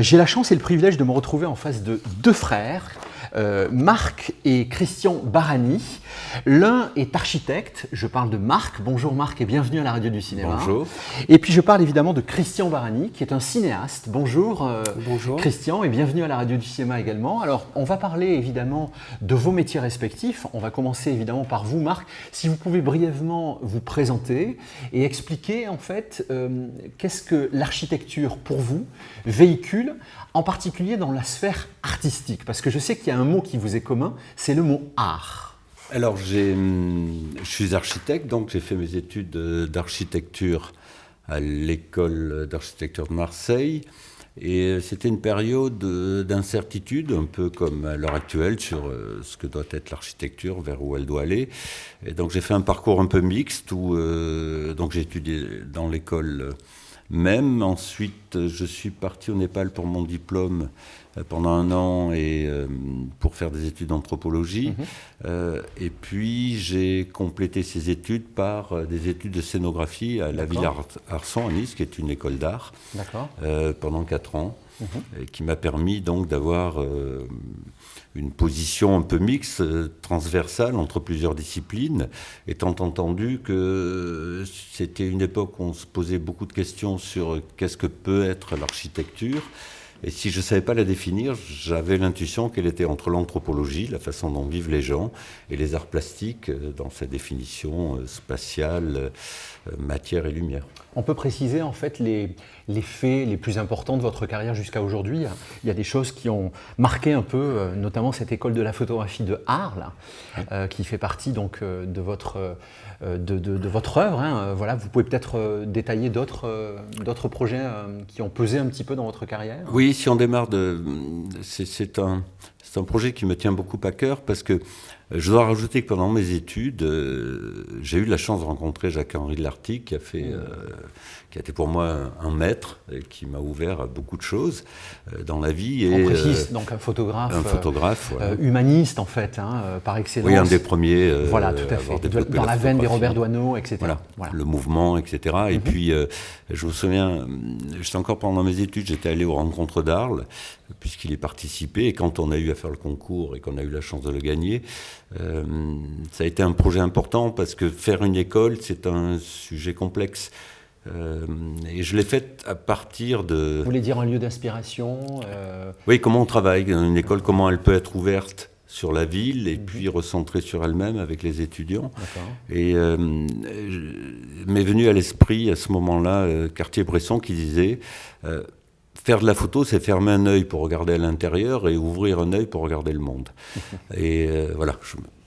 J'ai la chance et le privilège de me retrouver en face de deux frères, Marc et Christian Barani. L'un est architecte, je parle de Marc. Bonjour Marc et bienvenue à la radio du cinéma. Bonjour. Et puis je parle évidemment de Christian Barani qui est un cinéaste. Bonjour, Bonjour. Christian et bienvenue à la radio du cinéma également. Alors on va parler évidemment de vos métiers respectifs. On va commencer évidemment par vous Marc. Si vous pouvez brièvement vous présenter et expliquer en fait qu'est-ce que l'architecture pour vous véhicule, en particulier dans la sphère artistique. Parce que je sais qu'il y a un mot qui vous est commun, c'est le mot art. Alors, je suis architecte, donc j'ai fait mes études d'architecture à l'école d'architecture de Marseille. Et c'était une période d'incertitude, un peu comme à l'heure actuelle, sur ce que doit être l'architecture, vers où elle doit aller. Et donc j'ai fait un parcours un peu mixte, où donc j'ai étudié dans l'école même. Ensuite, je suis parti au Népal pour mon diplôme pendant 1 an et pour faire des études d'anthropologie. Et puis, j'ai complété ces études par des études de scénographie à la Villa Arson à Nice, qui est une école d'art, pendant 4 ans, et qui m'a permis donc d'avoir une position un peu mixte, transversale entre plusieurs disciplines, étant entendu que c'était une époque où on se posait beaucoup de questions sur qu'est-ce que peut être l'architecture. Et si je ne savais pas la définir, j'avais l'intuition qu'elle était entre l'anthropologie, la façon dont vivent les gens, et les arts plastiques dans sa définition spatiale, matière et lumière. On peut préciser en fait les faits les plus importants de votre carrière jusqu'à aujourd'hui. Il y a des choses qui ont marqué un peu, notamment cette école de la photographie de Arles, qui fait partie donc de votre œuvre. Hein. Voilà, vous pouvez peut-être détailler d'autres projets qui ont pesé un petit peu dans votre carrière. Oui, si on démarre c'est un projet qui me tient beaucoup à cœur parce que je dois rajouter que pendant mes études, j'ai eu la chance de rencontrer Jacques-Henri de Lartigue qui a été pour moi un maître et qui m'a ouvert à beaucoup de choses dans la vie. On précise, donc un photographe voilà. Humaniste en fait, par excellence. Oui, un des premiers voilà, tout à fait. Dans la veine des Robert Doisneau, etc. Voilà. Le mouvement, etc. Et puis, je me souviens, j'étais encore pendant mes études, j'étais allé aux rencontres d'Arles, puisqu'il y participait. Et quand on a eu à faire le concours et qu'on a eu la chance de le gagner, ça a été un projet important parce que faire une école, c'est un sujet complexe. Et je l'ai fait à partir de... Vous voulez dire un lieu d'inspiration Oui, comment on travaille, une école, comment elle peut être ouverte sur la ville et puis recentrée sur elle-même avec les étudiants. Et m'est venu à l'esprit à ce moment-là Cartier-Bresson qui disait faire de la photo, c'est fermer un œil pour regarder à l'intérieur et ouvrir un œil pour regarder le monde. Et voilà,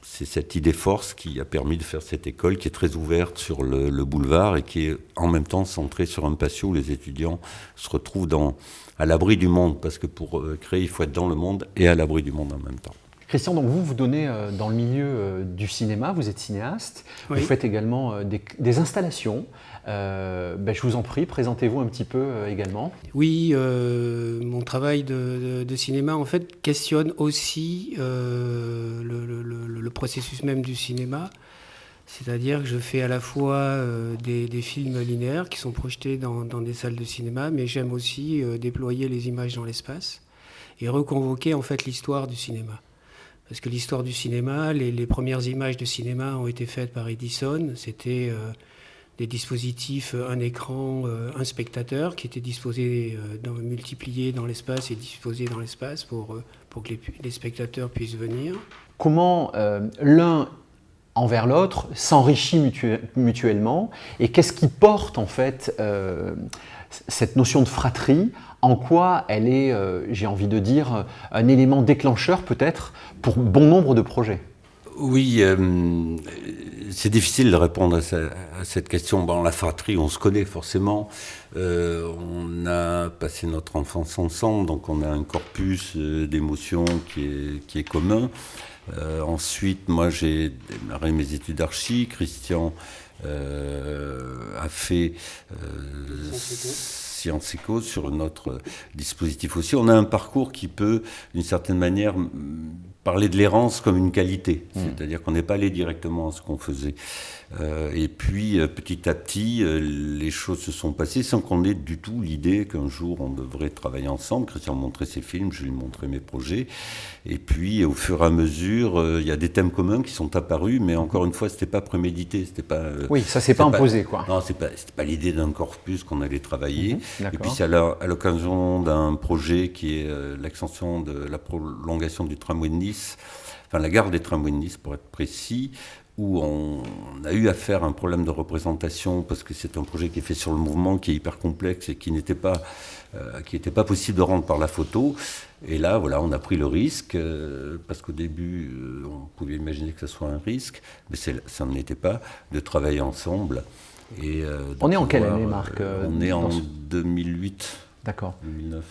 c'est cette idée force qui a permis de faire cette école qui est très ouverte sur le boulevard et qui est en même temps centrée sur un patio où les étudiants se retrouvent à l'abri du monde, parce que pour créer, il faut être dans le monde et à l'abri du monde en même temps. Christian, donc vous donnez dans le milieu du cinéma, vous êtes cinéaste, oui. Vous faites également des installations. Je vous en prie, présentez-vous un petit peu également. Oui, mon travail de cinéma en fait questionne aussi le processus même du cinéma. C'est-à-dire que je fais à la fois des films linéaires qui sont projetés dans des salles de cinéma, mais j'aime aussi déployer les images dans l'espace et reconvoquer en fait l'histoire du cinéma. Parce que l'histoire du cinéma, les premières images de cinéma ont été faites par Edison. C'était des dispositifs, un écran, un spectateur qui était multiplié dans l'espace et disposé dans l'espace pour que les spectateurs puissent venir. Comment l'un envers l'autre s'enrichit mutuellement et qu'est-ce qui porte en fait cette notion de fratrie? En quoi elle est, j'ai envie de dire, un élément déclencheur peut-être pour bon nombre de projets? Oui, c'est difficile de répondre à cette question. Bon, la fratrie, on se connaît forcément. On a passé notre enfance ensemble, donc on a un corpus d'émotions qui est commun. Ensuite, moi, j'ai démarré mes études d'archi. Christian a fait Sciences Éco, sur notre dispositif aussi. On a un parcours qui peut, d'une certaine manière, parler de l'errance comme une qualité. C'est-à-dire qu'on n'est pas allé directement à ce qu'on faisait. Et puis, petit à petit, les choses se sont passées sans qu'on ait du tout l'idée qu'un jour on devrait travailler ensemble. Christian montrait ses films, je lui montrais mes projets. Et puis, au fur et à mesure, il y a des thèmes communs qui sont apparus, mais encore une fois, c'était pas prémédité. C'était pas, oui, ça s'est pas imposé, quoi. Non, c'était pas l'idée d'un corpus qu'on allait travailler. Et puis, c'est à l'occasion d'un projet qui est l'extension de la prolongation du tramway de Nice, enfin la gare des tramways de Nice pour être précis, où on a eu à faire un problème de représentation parce que c'est un projet qui est fait sur le mouvement, qui est hyper complexe et qui n'était pas possible de rendre par la photo. Et là, voilà, on a pris le risque, parce qu'au début, on pouvait imaginer que ce soit un risque, mais ça n'en était pas, de travailler ensemble. Et, on est en quelle année, Marc On est en 2008. D'accord. 2009.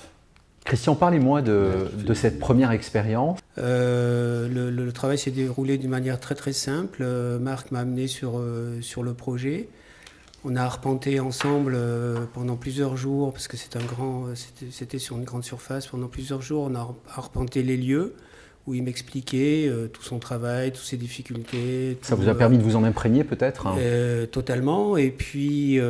Christian, parlez-moi de cette première expérience. Le travail s'est déroulé d'une manière très très simple. Marc m'a amené sur le projet. On a arpenté ensemble pendant plusieurs jours, parce que c'était sur une grande surface. Pendant plusieurs jours, on a arpenté les lieux où il m'expliquait tout son travail, toutes ses difficultés. Ça vous a permis de vous en imprégner peut-être, hein. Totalement. Et puis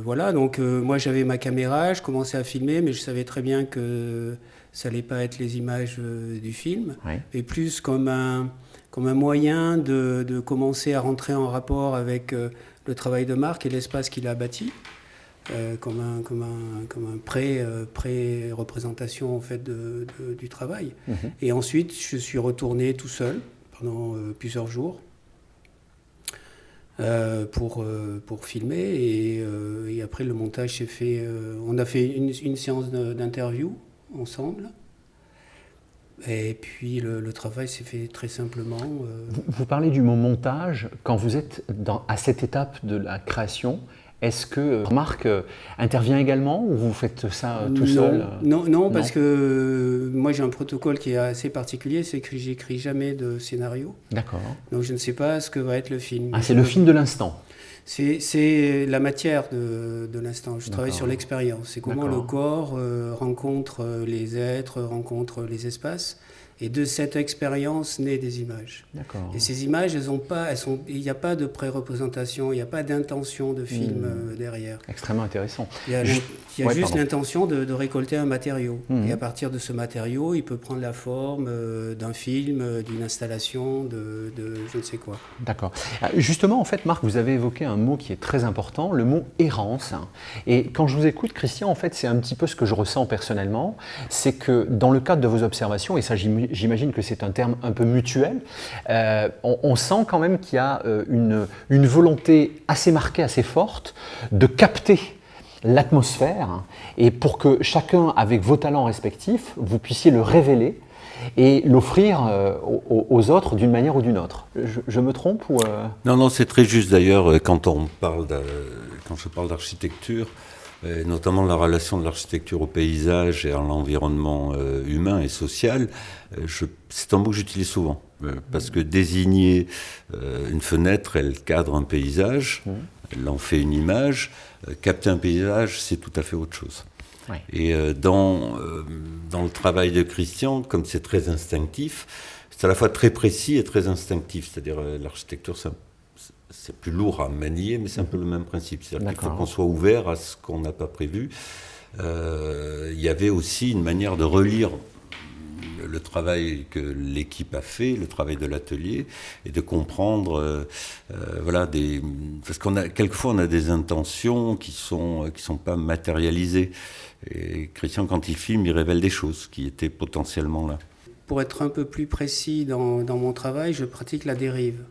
voilà, donc moi j'avais ma caméra, je commençais à filmer, mais je savais très bien que ça n'allait pas être les images du film, oui. mais plus comme un moyen de commencer à rentrer en rapport avec le travail de Marc et l'espace qu'il a bâti. Comme un pré-représentation en fait du travail. Et ensuite, je suis retourné tout seul pendant plusieurs jours pour filmer. Et après, le montage s'est fait... on a fait une séance d'interview ensemble. Et puis le travail s'est fait très simplement. Vous parlez du mot montage. Quand vous êtes à cette étape de la création, est-ce que Marc intervient également ou vous faites ça tout seul ? Non, parce que moi j'ai un protocole qui est assez particulier, c'est que j'écris jamais de scénario. D'accord. Donc je ne sais pas ce que va être le film. Ah, c'est le film de l'instant. C'est la matière de l'instant. Je travaille sur l'expérience. C'est comment le corps rencontre les êtres, rencontre les espaces. Et de cette expérience naît des images. D'accord. Et ces images, il n'y a pas de pré-représentation, il n'y a pas d'intention de film derrière. Extrêmement intéressant. Il y a juste l'intention de récolter un matériau. Et à partir de ce matériau, il peut prendre la forme d'un film, d'une installation, de je ne sais quoi. D'accord. Justement, en fait, Marc, vous avez évoqué un mot qui est très important, le mot errance. Et quand je vous écoute, Christian, en fait, c'est un petit peu ce que je ressens personnellement. C'est que dans le cadre de vos observations, et ça j'imagine que c'est un terme un peu mutuel, on sent quand même qu'il y a une volonté assez marquée, assez forte, de capter l'atmosphère, et pour que chacun, avec vos talents respectifs, vous puissiez le révéler et l'offrir aux autres d'une manière ou d'une autre. Je me trompe ou Non, c'est très juste d'ailleurs quand je parle d'architecture, notamment la relation de l'architecture au paysage et à l'environnement humain et social, c'est un mot que j'utilise souvent. Parce que désigner une fenêtre, elle cadre un paysage, elle en fait une image. Capter un paysage, c'est tout à fait autre chose. Ouais. Et dans le travail de Christian, comme c'est très instinctif, c'est à la fois très précis et très instinctif. C'est-à-dire l'architecture, c'est plus lourd à manier, mais c'est un peu le même principe. C'est-à-dire qu'il faut qu'on soit ouvert à ce qu'on n'a pas prévu. Il y avait aussi une manière de relire le travail que l'équipe a fait, le travail de l'atelier, et de comprendre, parce quelquefois on a des intentions qui sont pas matérialisées. Et Christian, quand il filme, il révèle des choses qui étaient potentiellement là. Pour être un peu plus précis dans mon travail, je pratique la dérive.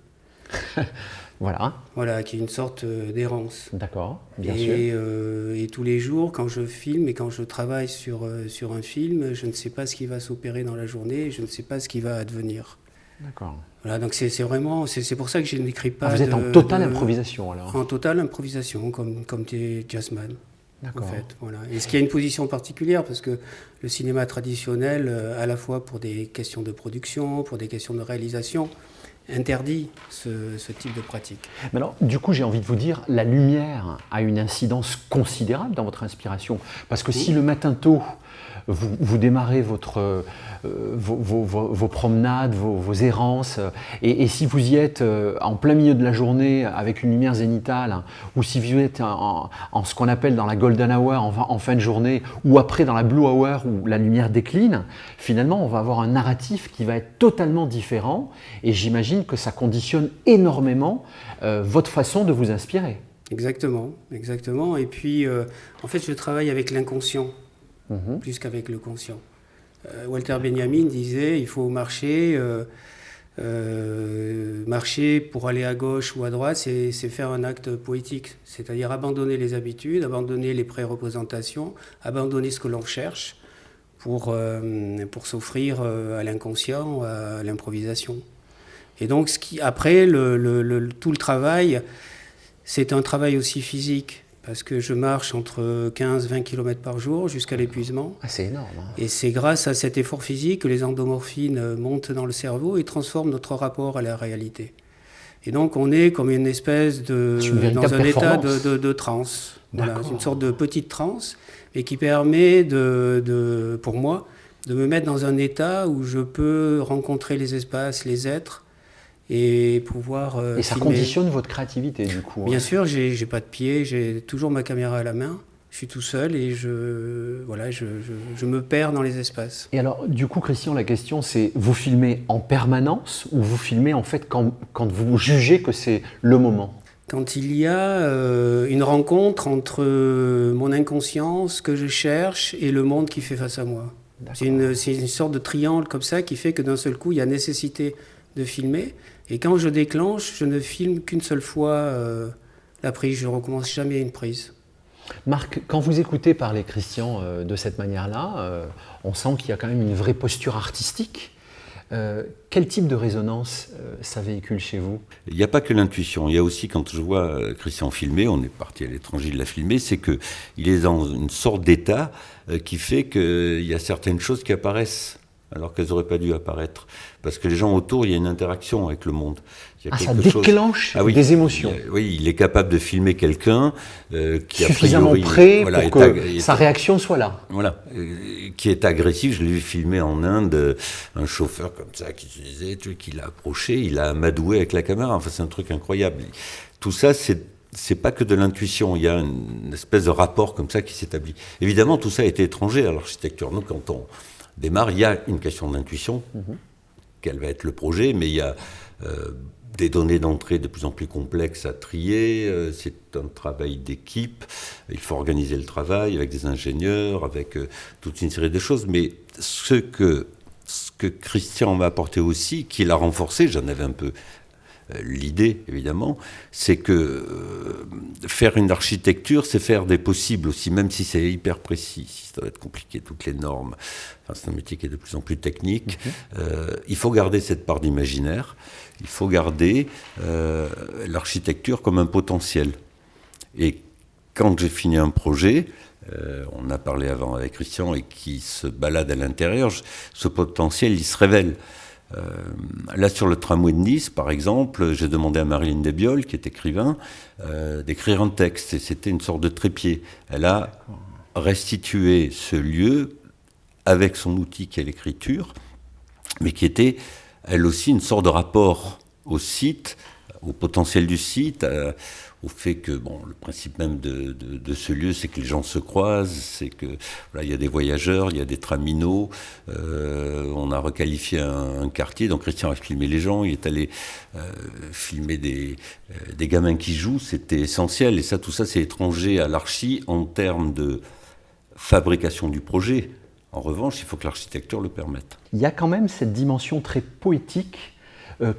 Voilà, qui est une sorte d'errance. D'accord, bien sûr. Et tous les jours, quand je filme et quand je travaille sur un film, je ne sais pas ce qui va s'opérer dans la journée, je ne sais pas ce qui va advenir. D'accord. Voilà, donc c'est pour ça que je n'écris pas. Vous êtes en totale improvisation alors. En totale improvisation, comme des jazzman. D'accord. En fait, voilà. Est-ce qu'il y a une position particulière ? Parce que le cinéma traditionnel, à la fois pour des questions de production, pour des questions de réalisation, interdit ce type de pratique. Mais alors, du coup, j'ai envie de vous dire, la lumière a une incidence considérable dans votre inspiration. Parce que si le matin tôt, vous démarrez vos promenades, vos errances, et si vous y êtes en plein milieu de la journée avec une lumière zénitale, ou si vous êtes en ce qu'on appelle dans la golden hour, en fin de journée, ou après dans la blue hour où la lumière décline, finalement on va avoir un narratif qui va être totalement différent, et j'imagine que ça conditionne énormément votre façon de vous inspirer. Exactement. Et puis, en fait, je travaille avec l'inconscient. Plus qu'avec le conscient. Walter Benjamin disait il faut marcher pour aller à gauche ou à droite, c'est faire un acte poétique, c'est-à-dire abandonner les habitudes, abandonner les pré-représentations, abandonner ce que l'on cherche pour s'offrir à l'inconscient, à l'improvisation. Et donc après, tout le travail, c'est un travail aussi physique. Parce que je marche entre 15-20 km par jour jusqu'à l'épuisement. Ah, c'est énorme. Hein. Et c'est grâce à cet effort physique que les endomorphines montent dans le cerveau et transforment notre rapport à la réalité. Et donc on est comme une espèce dans un état de transe. Voilà, une sorte de petite transe, mais qui permet pour moi de me mettre dans un état où je peux rencontrer les espaces, les êtres, et pouvoir et ça filmer. Conditionne votre créativité du coup. Bien sûr, j'ai pas de pied, j'ai toujours ma caméra à la main, je suis tout seul et je me perds dans les espaces. Et alors du coup Christian, la question c'est, vous filmez en permanence ou vous filmez en fait quand vous jugez que c'est le moment? Quand il y a une rencontre entre mon inconscient, ce que je cherche et le monde qui fait face à moi. C'est une sorte de triangle comme ça qui fait que d'un seul coup il y a nécessité de filmer. Et quand je déclenche, je ne filme qu'une seule fois la prise. Je ne recommence jamais une prise. Marc, quand vous écoutez parler Christian de cette manière-là, on sent qu'il y a quand même une vraie posture artistique. Quel type de résonance ça véhicule chez vous? Il n'y a pas que l'intuition. Il y a aussi, quand je vois Christian filmer, on est parti à l'étranger, il l'a filmé, c'est qu'il est dans une sorte d'état qui fait qu'il y a certaines choses qui apparaissent alors qu'elles n'auraient pas dû apparaître. Parce que les gens autour, il y a une interaction avec le monde. Ça déclenche des émotions. Oui, il est capable de filmer quelqu'un qui suffisamment prêt pour que sa réaction soit là. Voilà, qui est agressif. Je l'ai vu filmer en Inde, un chauffeur comme ça qui se disait, qui l'a approché, il a amadoué avec la caméra. Enfin, c'est un truc incroyable. Tout ça, c'est pas que de l'intuition, il y a une espèce de rapport comme ça qui s'établit. Évidemment, tout ça a été étranger à l'architecture. Nous, quand on démarre, il y a une question d'intuition, quel va être le projet, mais il y a des données d'entrée de plus en plus complexes à trier, c'est un travail d'équipe, il faut organiser le travail avec des ingénieurs, avec toute une série de choses, mais ce que Christian m'a apporté aussi, qui l'a renforcé, j'en avais un peu l'idée, évidemment, c'est que faire une architecture, c'est faire des possibles aussi, même si c'est hyper précis, si ça va être compliqué, toutes les normes. Enfin, c'est un métier qui est de plus en plus technique. Il faut garder cette part d'imaginaire. Il faut garder l'architecture comme un potentiel. Et quand j'ai fini un projet, on a parlé avant avec Christian, et qui se balade à l'intérieur, ce potentiel, il se révèle. Là, sur le tramway de Nice, par exemple, j'ai demandé à Marilyn Desbioles, qui est écrivain, d'écrire un texte, et c'était une sorte de trépied. Elle a restitué ce lieu avec son outil qui est l'écriture, mais qui était, elle aussi, une sorte de rapport au site, au potentiel du site, au fait que, bon, le principe même de ce lieu, c'est que les gens se croisent, c'est que, voilà, il y a des voyageurs, il y a des traminots, on a requalifié un quartier, donc Christian a filmé les gens, il est allé filmer des gamins qui jouent, c'était essentiel, et ça, tout ça, c'est étranger à l'archi en termes de fabrication du projet. En revanche, il faut que l'architecture le permette. Il y a quand même cette dimension très poétique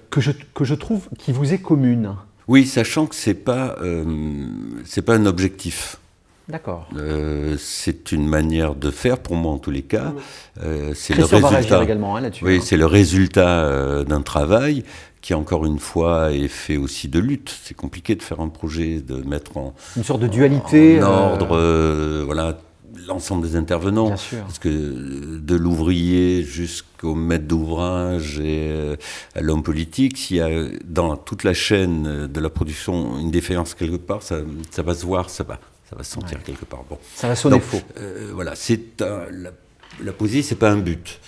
que je trouve qui vous est commune. Oui, sachant que c'est pas un objectif. D'accord. C'est une manière de faire, pour moi en tous les cas. C'est le résultat. Va réagir également là-dessus. Oui, c'est le résultat d'un travail qui, encore une fois, est fait aussi de lutte. C'est compliqué de faire un projet, de mettre une sorte de dualité. En ordre, voilà. l'ensemble des intervenants, parce que de l'ouvrier jusqu'au maître d'ouvrage et à l'homme politique, s'il y a dans toute la chaîne de la production une défaillance quelque part, ça va se voir, ça va se sentir quelque part. Bon. Ça va sonner faux. Voilà, la poésie, c'est pas un but.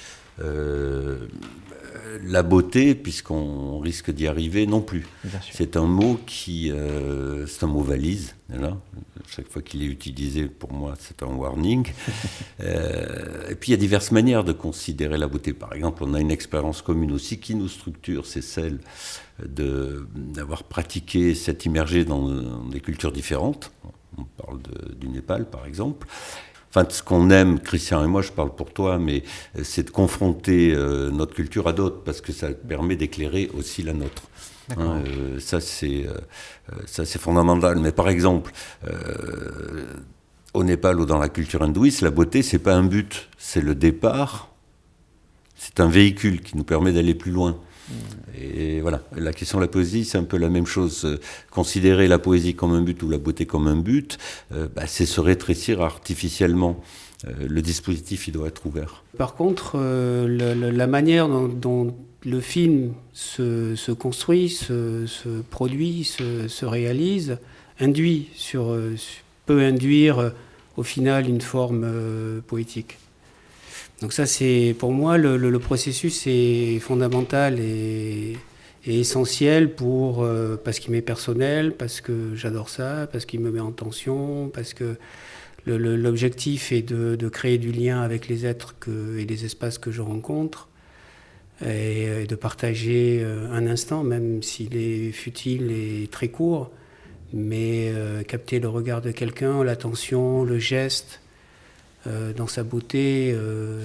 La beauté, puisqu'on risque d'y arriver, non plus. C'est un mot c'est un mot valise. Là. Chaque fois qu'il est utilisé, pour moi, c'est un warning. Et puis, il y a diverses manières de considérer la beauté. Par exemple, on a une expérience commune aussi qui nous structure, c'est celle d'avoir pratiqué, s'être immergé dans des cultures différentes. On parle du Népal, par exemple. Enfin, ce qu'on aime, Christian et moi, je parle pour toi, mais c'est de confronter notre culture à d'autres, parce que ça permet d'éclairer aussi la nôtre. Ça, c'est fondamental. Mais par exemple, au Népal ou dans la culture hindouiste, la beauté, c'est pas un but, c'est le départ. C'est un véhicule qui nous permet d'aller plus loin. Et voilà, la question de la poésie, c'est un peu la même chose. Considérer la poésie comme un but ou la beauté comme un but, c'est se rétrécir artificiellement. Le dispositif, il doit être ouvert. Par contre, la manière dont le film se construit, se produit, se réalise, peut induire au final une forme poétique. Donc ça, c'est pour moi, le processus est fondamental et essentiel parce qu'il m'est personnel, parce que j'adore ça, parce qu'il me met en tension, parce que l'objectif est de créer du lien avec les êtres et les espaces que je rencontre et de partager un instant, même s'il est futile et très court, mais capter le regard de quelqu'un, l'attention, le geste, dans sa beauté,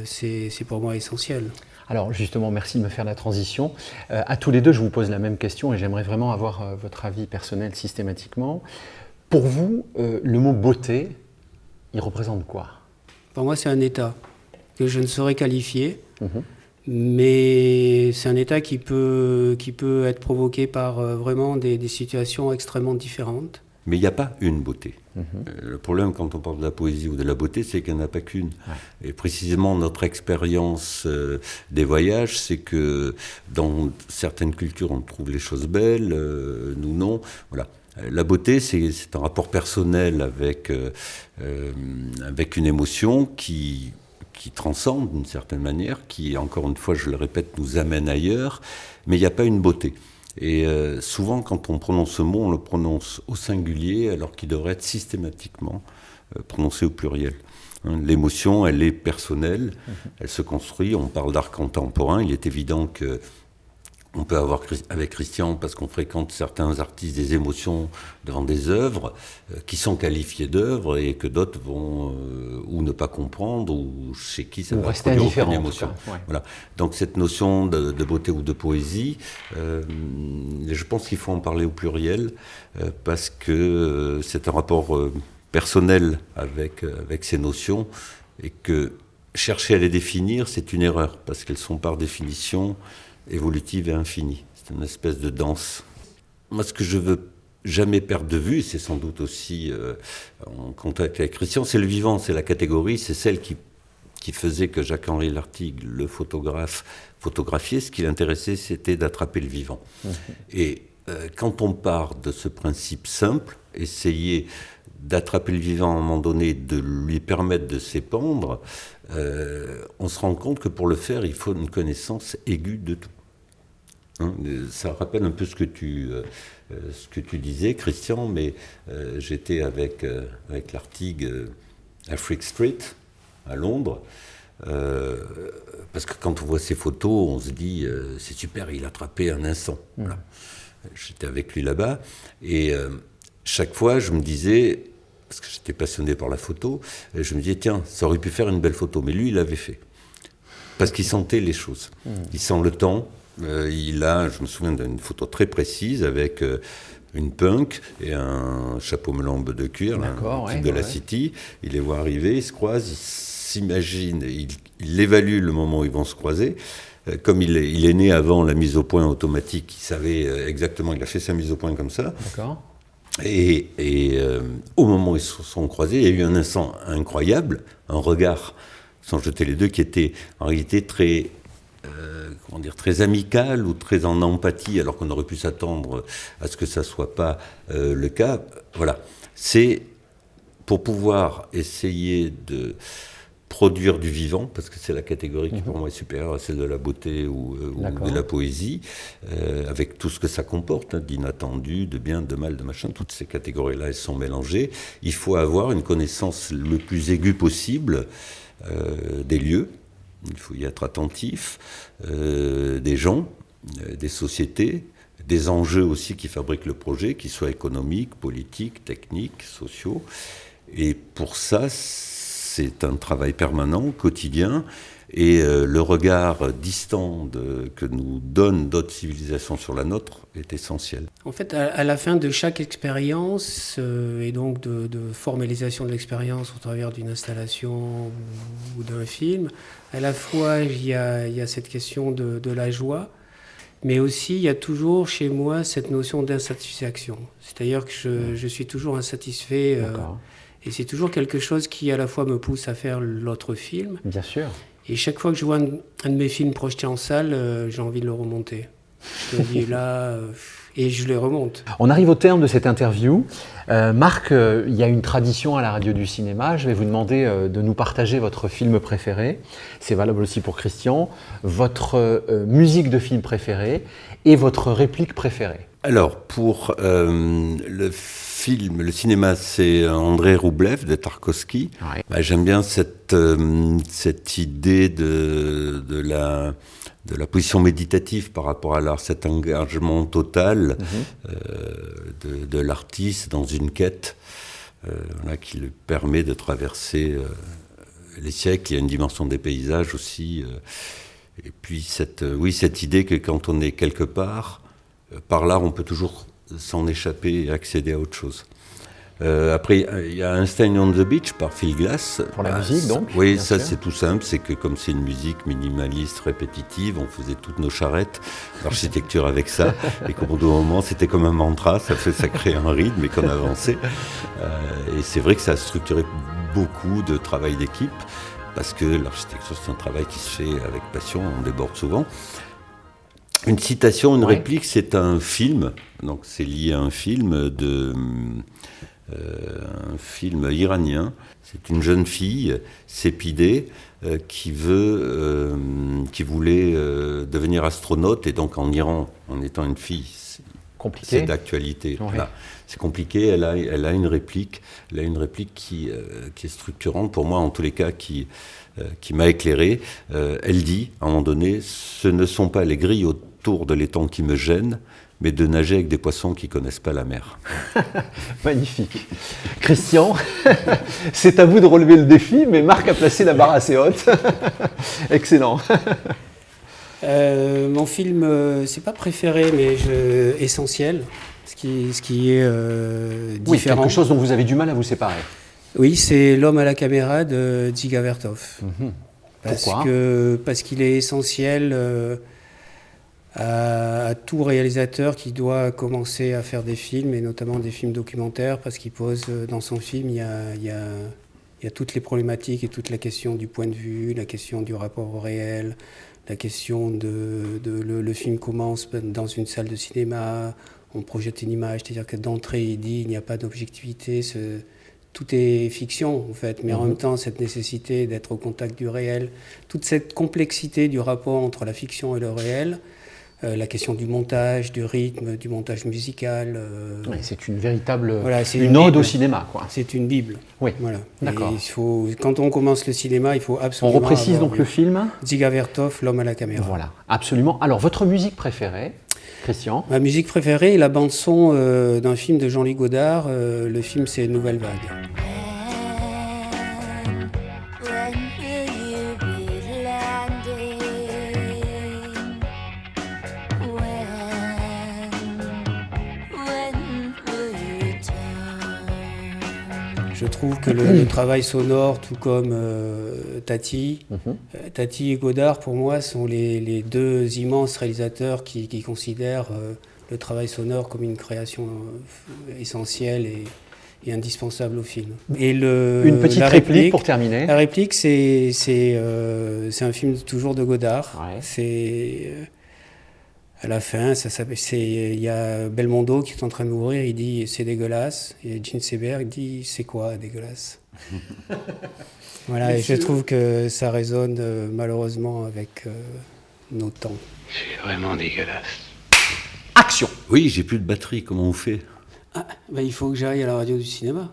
c'est pour moi essentiel. Alors justement, merci de me faire la transition. À tous les deux, je vous pose la même question et j'aimerais vraiment avoir votre avis personnel systématiquement. Pour vous, le mot beauté, il représente quoi ? Pour moi, c'est un état que je ne saurais qualifier, mais c'est un état qui peut être provoqué par vraiment des situations extrêmement différentes. Mais il n'y a pas une beauté. Le problème quand on parle de la poésie ou de la beauté, c'est qu'il n'y en a pas qu'une. Et précisément, notre expérience des voyages, c'est que dans certaines cultures, on trouve les choses belles, nous non. Voilà. La beauté, c'est un rapport personnel avec une émotion qui transcende d'une certaine manière, qui, encore une fois, je le répète, nous amène ailleurs, mais il n'y a pas une beauté. Et souvent, quand on prononce ce mot, on le prononce au singulier, alors qu'il devrait être systématiquement prononcé au pluriel. L'émotion, elle est personnelle, elle se construit. On parle d'art contemporain. Il est évident que on peut avoir avec Christian, parce qu'on fréquente certains artistes, des émotions devant des œuvres qui sont qualifiées d'œuvres et que d'autres vont ou ne pas comprendre ou chez qui ça va produire aucune émotion. Voilà. Donc cette notion de beauté ou de poésie, je pense qu'il faut en parler au pluriel parce que c'est un rapport personnel avec ces notions et que chercher à les définir, c'est une erreur parce qu'elles sont par définition évolutive et infinie. C'est une espèce de danse. Moi, ce que je veux jamais perdre de vue, c'est sans doute aussi en contact avec Christian, c'est le vivant, c'est la catégorie, c'est celle qui faisait que Jacques-Henri Lartigue, le photographe, photographiait. Ce qui l'intéressait, c'était d'attraper le vivant. Et quand on part de ce principe simple, essayer d'attraper le vivant à un moment donné, de lui permettre de s'épandre, on se rend compte que pour le faire, il faut une connaissance aiguë de tout. Ça rappelle un peu ce que tu disais, Christian, mais j'étais avec Lartigue à Frick Street, à Londres, parce que quand on voit ces photos, on se dit c'est super, il a attrapé un instant. Voilà. J'étais avec lui là-bas, et chaque fois, je me disais, parce que j'étais passionné par la photo, je me disais, tiens, ça aurait pu faire une belle photo, mais lui, il l'avait fait. Parce qu'il sentait les choses. Il sent le temps. Je me souviens d'une photo très précise avec une punk et un chapeau melambe de cuir, un type de la City. Il les voit arriver, ils se croisent, il s'imagine, il évalue le moment où ils vont se croiser. Comme il est né avant la mise au point automatique, il savait exactement, il a fait sa mise au point comme ça. D'accord. Au moment où ils se sont croisés, il y a eu un instant incroyable, un regard, sans jeter les deux, qui était en réalité très, très amical ou très en empathie, alors qu'on aurait pu s'attendre à ce que ça ne soit pas le cas. Voilà. C'est pour pouvoir essayer de produire du vivant, parce que c'est la catégorie qui pour moi est supérieure à celle de la beauté ou de la poésie, avec tout ce que ça comporte, d'inattendu, de bien, de mal, de machin, toutes ces catégories-là, elles sont mélangées. Il faut avoir une connaissance le plus aiguë possible des lieux, il faut y être attentif, des gens, des sociétés, des enjeux aussi qui fabriquent le projet, qu'ils soient économiques, politiques, techniques, sociaux. Et pour ça, c'est un travail permanent, quotidien, et le regard distant que nous donnent d'autres civilisations sur la nôtre est essentiel. En fait, à la fin de chaque expérience, et donc de formalisation de l'expérience au travers d'une installation ou d'un film, à la fois il y a cette question de la joie, mais aussi il y a toujours chez moi cette notion d'insatisfaction. C'est-à-dire que je suis toujours insatisfait. Et c'est toujours quelque chose qui, à la fois, me pousse à faire l'autre film. Bien sûr. Et chaque fois que je vois un de mes films projeté en salle, j'ai envie de le remonter. Je me dis là, et je le remonte. On arrive au terme de cette interview. Marc, il y a une tradition à la radio du cinéma. Je vais vous demander de nous partager votre film préféré. C'est valable aussi pour Christian. Votre musique de film préférée et votre réplique préférée. Alors, pour le cinéma, c'est Andrei Roublev de Tarkovsky. Ouais. Bah, j'aime bien cette idée de la position méditative par rapport à l'art, cet engagement total de l'artiste dans une quête qui lui permet de traverser les siècles. Il y a une dimension des paysages aussi. Et puis cette idée que quand on est quelque part, par l'art, on peut toujours s'en échapper et accéder à autre chose. Après, il y a Einstein on the Beach par Phil Glass. Pour la musique, donc. Oui, ça c'est tout simple, c'est que comme c'est une musique minimaliste, répétitive, on faisait toutes nos charrettes d'architecture avec ça, et qu'au bout d'un moment, c'était comme un mantra, ça créait un rythme et qu'on avançait. Et c'est vrai que ça a structuré beaucoup de travail d'équipe, parce que l'architecture, c'est un travail qui se fait avec passion, on déborde souvent. Une citation, une réplique, c'est un film, donc c'est lié à un film un film iranien. C'est une jeune fille, Sépidé, qui voulait devenir astronaute, et donc en Iran, en étant une fille, c'est d'actualité. Ouais. Voilà. C'est compliqué. Elle a une réplique, qui est structurante pour moi, en tous les cas, qui m'a éclairé. Elle dit, à un moment donné, ce ne sont pas les grilles autour de l'étang qui me gênent, mais de nager avec des poissons qui ne connaissent pas la mer. Magnifique. Christian, c'est à vous de relever le défi, mais Marc a placé la barre assez haute. Excellent. Mon film, c'est pas préféré, mais essentiel, ce qui est différent. Oui, quelque chose dont vous avez du mal à vous séparer. Oui, c'est L'homme à la caméra de Dziga Vertov. Pourquoi ? Parce qu'il est essentiel à tout réalisateur qui doit commencer à faire des films, et notamment des films documentaires, parce qu'il pose dans son film, il y a toutes les problématiques et toute la question du point de vue, la question du rapport au réel, la question le film commence dans une salle de cinéma, on projette une image, c'est-à-dire que d'entrée il dit il n'y a pas d'objectivité, tout est fiction en fait, mais en même temps cette nécessité d'être au contact du réel, toute cette complexité du rapport entre la fiction et le réel, la question du montage, du rythme, du montage musical. Oui, c'est une véritable une ode au cinéma, quoi. C'est une bible. Oui, voilà. d'accord. Quand on commence le cinéma, il faut absolument... On reprécise donc le film Dziga Vertov, L'homme à la caméra. Voilà, absolument. Alors, votre musique préférée, Christian ? Ma musique préférée est la bande-son d'un film de Jean-Louis Godard. Le film, c'est Nouvelle Vague. Je trouve que le travail sonore, tout comme Tati et Godard, pour moi, sont les deux immenses réalisateurs qui considèrent le travail sonore comme une création essentielle et indispensable au film. Et une petite réplique pour terminer. La réplique, c'est un film toujours de Godard. Ouais. C'est à la fin, il y a Belmondo qui est en train de mourir, il dit c'est dégueulasse. Et Gene Seberg dit c'est quoi dégueulasse. Voilà, et je trouve que ça résonne malheureusement avec nos temps. C'est vraiment dégueulasse. Action! Oui, j'ai plus de batterie, comment on fait? Il faut que j'aille à la radio du cinéma.